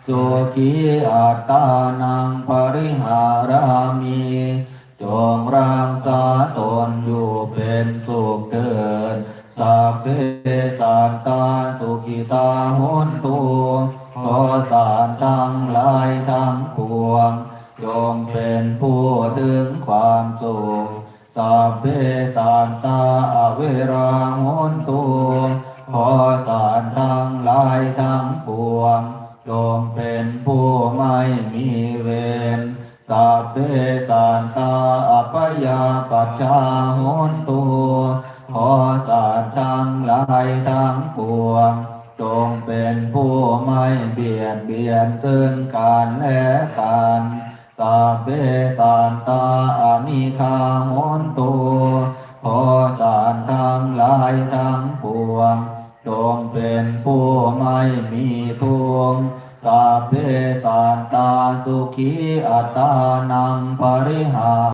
สุขีอัตตานังปริหารามิจงรักษาตนอยู่เป็นสุขเถิดสัพเพสัตตาสุขิตาโหนตุขอสัตว์ทั้งหลายทั้งปวงจงเป็นผู้ถึงความสุขสัพเพสัตตาอเวราโหนตุขอสัตว์ทั้งหลายทั้งปวงจงเป็นผู้ไม่มีเวรสัพเพสัตตาอัปยาปัจจาโหนตุขอสัตว์ทั้งหลายทั้งปวงจงเป็นผู้ไม่เบียดเบียนซึ่งกันและกันสัพเพสัตตาอานิฆาโหนตุขอสัตว์ทั้งหลายทั้งปวงจงเป็นผู้ไม่มีทุกข์สัพเพสัตตาสุขีอัตตานังปริหา